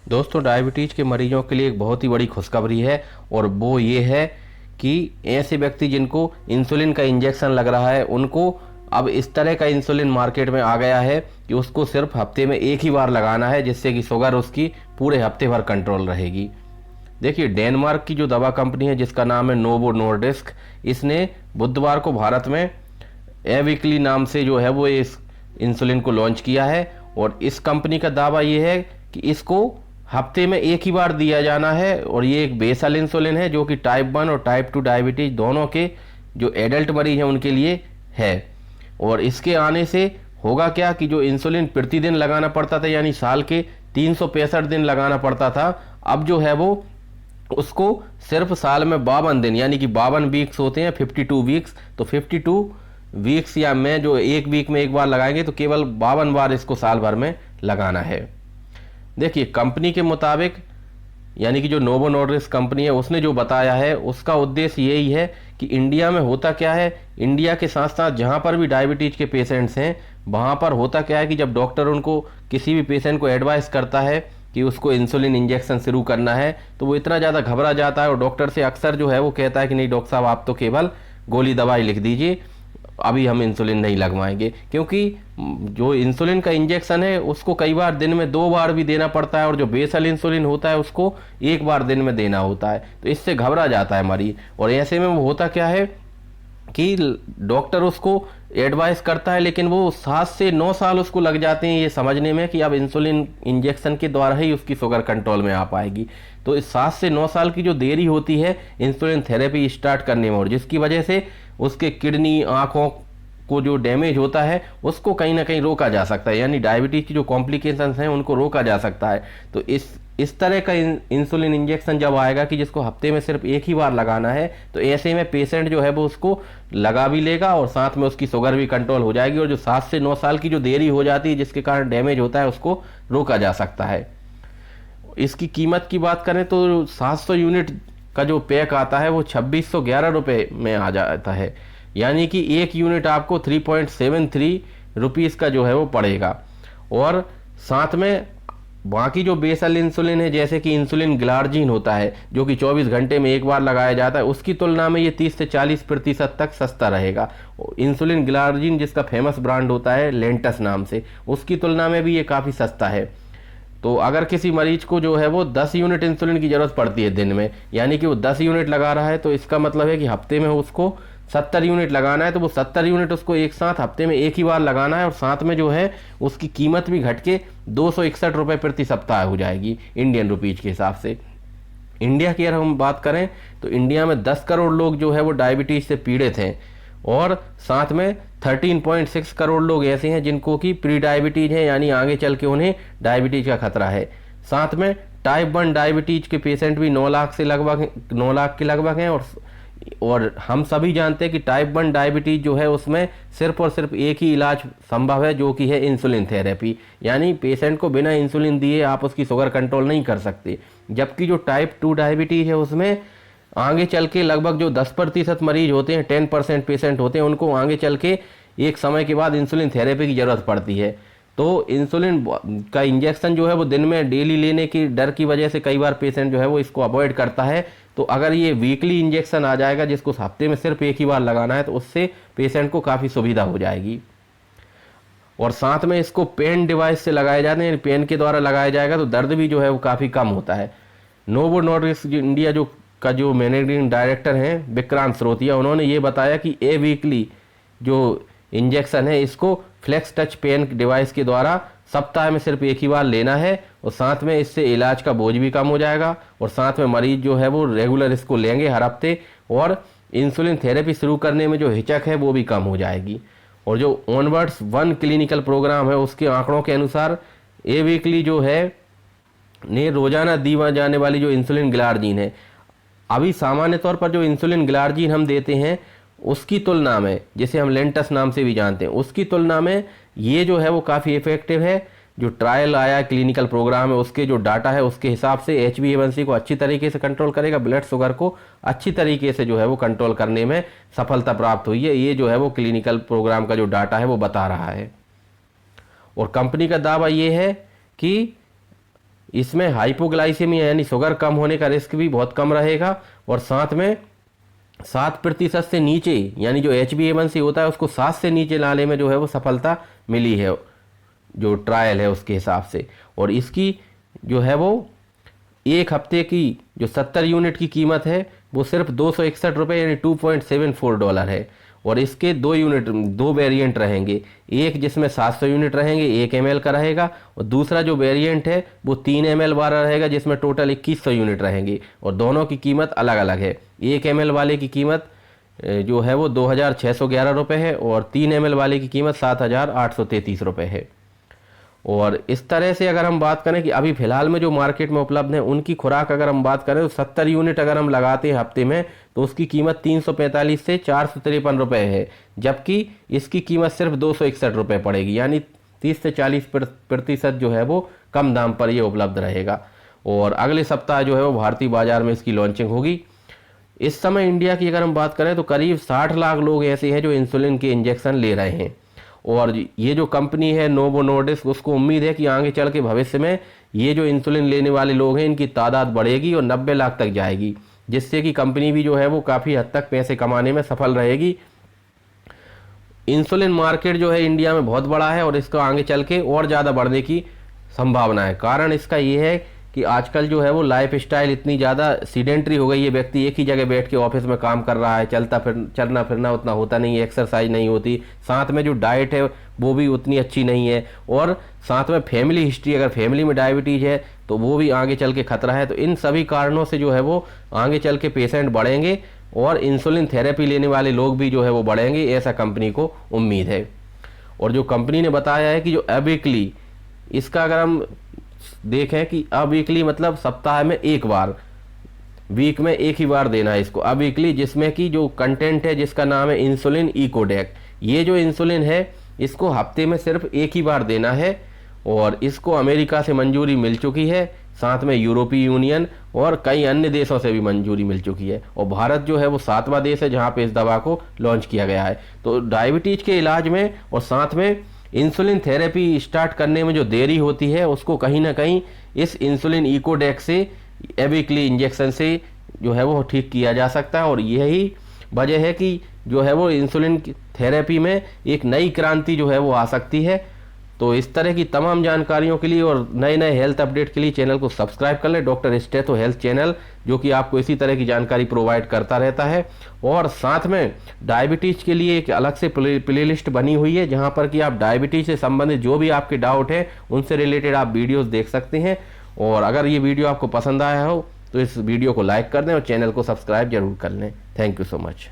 दोस्तों, डायबिटीज़ के मरीजों के लिए एक बहुत ही बड़ी खुशखबरी है और वो ये है कि ऐसे व्यक्ति जिनको इंसुलिन का इंजेक्शन लग रहा है उनको अब इस तरह का इंसुलिन मार्केट में आ गया है कि उसको सिर्फ हफ्ते में एक ही बार लगाना है, जिससे कि शुगर उसकी पूरे हफ्ते भर कंट्रोल रहेगी। देखिए, डेनमार्क की जो दवा कंपनी है जिसका नाम है नोवो नोर्डिस्क, इसने बुधवार को भारत में एविकली नाम से जो है वो इस इंसुलिन को लॉन्च किया है। और इस कंपनी का दावा ये है कि इसको हफ्ते में एक ही बार दिया जाना है और ये एक बेसल इंसुलिन है जो कि टाइप 1 और टाइप 2 डायबिटीज दोनों के जो एडल्ट मरीज हैं उनके लिए है। और इसके आने से होगा क्या कि जो इंसुलिन प्रतिदिन लगाना पड़ता था, यानी साल के 365 दिन लगाना पड़ता था, अब जो है वो उसको सिर्फ साल में 52 दिन, यानी कि 52 वीक्स होते हैं, 52 वीक्स, तो 52 वीक्स या में जो एक वीक में एक बार लगाएंगे तो केवल 52 बार इसको साल भर में लगाना है। देखिए, कंपनी के मुताबिक, यानी कि जो नोवो नोर्डिस्क कंपनी है उसने जो बताया है उसका उद्देश्य यही है कि इंडिया में होता क्या है, इंडिया के साथ साथ जहाँ पर भी डायबिटीज के पेशेंट्स हैं वहाँ पर होता क्या है कि जब डॉक्टर उनको किसी भी पेशेंट को एडवाइस करता है कि उसको इंसुलिन इंजेक्शन शुरू करना है तो वो इतना ज़्यादा घबरा जाता है और डॉक्टर से अक्सर जो है वो कहता है कि नहीं डॉक्टर साहब, आप तो केवल गोली दवाई लिख दीजिए, अभी हम इंसुलिन नहीं लगवाएंगे। क्योंकि जो इंसुलिन का इंजेक्शन है उसको कई बार दिन में 2 बार भी देना पड़ता है और जो बेसल इंसुलिन होता है उसको एक बार दिन में देना होता है, तो इससे घबरा जाता है मरीज। और ऐसे में वो होता क्या है कि डॉक्टर उसको एडवाइस करता है लेकिन वो 7 से 9 साल उसको लग जाते हैं ये समझने में कि अब इंसुलिन इंजेक्शन के द्वारा ही उसकी शुगर कंट्रोल में आ पाएगी। तो इस 7 से 9 साल की जो देरी होती है इंसुलिन थेरेपी स्टार्ट करने में, और जिसकी वजह से उसके किडनी, आँखों को जो डैमेज होता है उसको कहीं ना कहीं रोका जा सकता है, यानी डायबिटीज की जो कॉम्प्लिकेशंस हैं उनको रोका जा सकता है। तो इस तरह का इंसुलिन इंजेक्शन जब आएगा कि जिसको हफ्ते में सिर्फ एक ही बार लगाना है, तो ऐसे में पेशेंट जो है वो उसको लगा भी लेगा और साथ में उसकी शुगर भी कंट्रोल हो जाएगी और जो 7 से 9 साल की जो देरी हो जाती है जिसके कारण डैमेज होता है उसको रोका जा सकता है। इसकी कीमत की बात करें तो 700 यूनिट का जो पैक आता है वो 2611 रुपये में आ जाता है, यानी कि एक यूनिट आपको 3.73 रुपीज़ का जो है वो पड़ेगा। और साथ में बाकी जो बेसल इंसुलिन है, जैसे कि इंसुलिन ग्लार्जिन होता है जो कि 24 घंटे में एक बार लगाया जाता है, उसकी तुलना में ये 30 से 40% तक सस्ता रहेगा। इंसुलिन ग्लार्जिन जिसका फेमस ब्रांड होता है लेंटस नाम से, उसकी तुलना में भी ये काफ़ी सस्ता है। तो अगर किसी मरीज को जो है वो 10 यूनिट इंसुलिन की ज़रूरत पड़ती है दिन में, यानी कि वो 10 यूनिट लगा रहा है, तो इसका मतलब है कि हफ्ते में उसको 70 यूनिट लगाना है, तो वो 70 यूनिट उसको एक साथ हफ्ते में एक ही बार लगाना है। और साथ में जो है उसकी कीमत भी घट के 261 रुपये प्रति सप्ताह हो जाएगी इंडियन रुपीज के हिसाब से। इंडिया की अगर हम बात करें तो इंडिया में 10 करोड़ लोग जो है वो डायबिटीज से पीड़ित हैं और साथ में 13.6 करोड़ लोग ऐसे हैं जिनको कि प्री डायबिटीज है, यानी आगे चल के उन्हें डायबिटीज का खतरा है। साथ में टाइप 1 डायबिटीज के पेशेंट भी 9 लाख के लगभग हैं। और हम सभी जानते हैं कि टाइप 1 डायबिटीज जो है उसमें सिर्फ और सिर्फ एक ही इलाज संभव है जो कि है इंसुलिन थेरेपी, यानी पेशेंट को बिना इंसुलिन दिए आप उसकी शुगर कंट्रोल नहीं कर सकते। जबकि जो टाइप 2 डायबिटीज है उसमें आगे चल के लगभग जो 10% मरीज होते हैं, 10% पेशेंट होते हैं, उनको आगे चल के एक समय के बाद इंसुलिन थेरेपी की ज़रूरत पड़ती है। तो इंसुलिन का इंजेक्शन जो है वो दिन में डेली लेने की डर की वजह से कई बार पेशेंट जो है वो इसको अवॉइड करता है। तो अगर ये वीकली इंजेक्शन आ जाएगा जिसको हफ्ते में सिर्फ एक ही बार लगाना है, तो उससे पेशेंट को काफ़ी सुविधा हो जाएगी। और साथ में इसको पेन डिवाइस से लगाए जाते हैं, पेन के द्वारा लगाया जाएगा तो दर्द भी जो है वो काफ़ी कम होता है। नोवो नोर्डिस्क इंडिया जो मैनेजिंग डायरेक्टर हैं विक्रांत स्रोतिया, उन्होंने ये बताया कि ए वीकली जो इंजेक्शन है इसको फ्लेक्स टच पेन डिवाइस के द्वारा सप्ताह में सिर्फ एक ही बार लेना है और साथ में इससे इलाज का बोझ भी कम हो जाएगा और साथ में मरीज जो है वो रेगुलर इसको लेंगे हर हफ्ते और इंसुलिन थेरेपी शुरू करने में जो हिचक है वो भी कम हो जाएगी। और जो ऑनवर्ड्स 1 क्लिनिकल प्रोग्राम है उसके आंकड़ों के अनुसार ए वीकली जो है ने रोजाना दी जाने वाली जो इंसुलिन ग्लार्जिन है, अभी सामान्य तौर पर जो इंसुलिन ग्लार्जिन हम देते हैं उसकी तुलना में, जिसे हम लेंटस नाम से भी जानते हैं, उसकी तुलना में ये जो है वो काफ़ी इफेक्टिव है। जो ट्रायल आया क्लिनिकल प्रोग्राम है उसके जो डाटा है उसके हिसाब से HbA1c को अच्छी तरीके से कंट्रोल करेगा, ब्लड शुगर को अच्छी तरीके से जो है वो कंट्रोल करने में सफलता प्राप्त हुई है। ये जो है वो क्लिनिकल प्रोग्राम का जो डाटा है वो बता रहा है। और कंपनी का दावा ये है कि इसमें हाइपोग्लाइसेमिया यानी शुगर कम होने का रिस्क भी बहुत कम रहेगा, और साथ में 7% से नीचे यानी जो HbA1c होता है उसको 7 से नीचे लाने में जो है वो सफलता मिली है, जो ट्रायल है उसके हिसाब से। और इसकी जो है वो एक हफ्ते की जो 70 यूनिट की कीमत है वो सिर्फ 261 रुपये यानी $2.74 है। और इसके दो वेरिएंट रहेंगे, एक जिसमें 700 यूनिट रहेंगे 1 ml का रहेगा, और दूसरा जो वेरिएंट है वो 3 ml वाला रहेगा जिसमें टोटल 2100 यूनिट रहेंगे, और दोनों की कीमत अलग अलग है। 1 ml वाले की कीमत जो है वो 2611 रुपये है, और 3 ml वाले की कीमत 7833 रुपये है। और इस तरह से अगर हम बात करें कि अभी फ़िलहाल में जो मार्केट में उपलब्ध है उनकी खुराक अगर हम बात करें तो 70 यूनिट अगर हम लगाते हैं हफ्ते में तो उसकी कीमत 345 से 453 रुपये है, जबकि इसकी कीमत सिर्फ 261 रुपये पड़ेगी, यानी 30 से 40% जो है वो कम दाम पर ये उपलब्ध रहेगा। और अगले सप्ताह जो है वो भारतीय बाजार में इसकी लॉन्चिंग होगी। इस समय इंडिया की अगर हम बात करें तो करीब 60 लाख लोग ऐसे हैं जो इंसुलिन के इंजेक्शन ले रहे हैं, और ये जो कंपनी है नोवो नॉर्डिस्क उसको उम्मीद है कि आगे चल के भविष्य में ये जो इंसुलिन लेने वाले लोग हैं इनकी तादाद बढ़ेगी और 90 लाख तक जाएगी, जिससे कि कंपनी भी जो है वो काफ़ी हद तक पैसे कमाने में सफल रहेगी। इंसुलिन मार्केट जो है इंडिया में बहुत बड़ा है और इसको आगे चल के और ज़्यादा बढ़ने की संभावना है। कारण इसका ये है कि आजकल जो है वो लाइफ स्टाइल इतनी ज़्यादा सीडेंट्री हो गई है, व्यक्ति एक ही जगह बैठ के ऑफिस में काम कर रहा है, चलना फिरना उतना होता नहीं है, एक्सरसाइज नहीं होती, साथ में जो डाइट है वो भी उतनी अच्छी नहीं है, और साथ में फैमिली हिस्ट्री, अगर फैमिली में डायबिटीज़ है तो वो भी आगे चल के खतरा है। तो इन सभी कारणों से जो है वो आगे चल के पेशेंट बढ़ेंगे और इंसुलिन थेरेपी लेने वाले लोग भी जो है वो बढ़ेंगे, ऐसा कंपनी को उम्मीद है। और जो कंपनी ने बताया है कि जो अवीकली, इसका अगर हम देखें कि अवीकली मतलब सप्ताह में एक बार, वीक में एक ही बार देना है इसको अवीकली, जिसमें कि जो कंटेंट है जिसका नाम है इंसुलिन इकोडेक। ये जो इंसुलिन है इसको हफ्ते में सिर्फ एक ही बार देना है, और इसको अमेरिका से मंजूरी मिल चुकी है, साथ में यूरोपीय यूनियन और कई अन्य देशों से भी मंजूरी मिल चुकी है, और भारत जो है वो 7वां देश है जहाँ पे इस दवा को लॉन्च किया गया है। तो डायबिटीज के इलाज में और साथ में इंसुलिन थेरेपी स्टार्ट करने में जो देरी होती है उसको कहीं ना कहीं इस इंसुलिन इकोडेक से, एवीकली इंजेक्शन से जो है वो ठीक किया जा सकता है। और यही वजह है कि जो है वो इंसुलिन थेरेपी में एक नई क्रांति जो है वो आ सकती है। तो इस तरह की तमाम जानकारियों के लिए और नए नए हेल्थ अपडेट के लिए चैनल को सब्सक्राइब कर लें, डॉक्टर स्टेथो हेल्थ चैनल, जो कि आपको इसी तरह की जानकारी प्रोवाइड करता रहता है। और साथ में डायबिटीज़ के लिए एक अलग से प्लेलिस्ट बनी हुई है जहां पर कि आप डायबिटीज़ से संबंधित जो भी आपके डाउट है उनसे रिलेटेड आप वीडियोज़ देख सकते हैं। और अगर ये वीडियो आपको पसंद आया हो तो इस वीडियो को लाइक कर दें और चैनल को सब्सक्राइब जरूर कर लें। Thank you so much.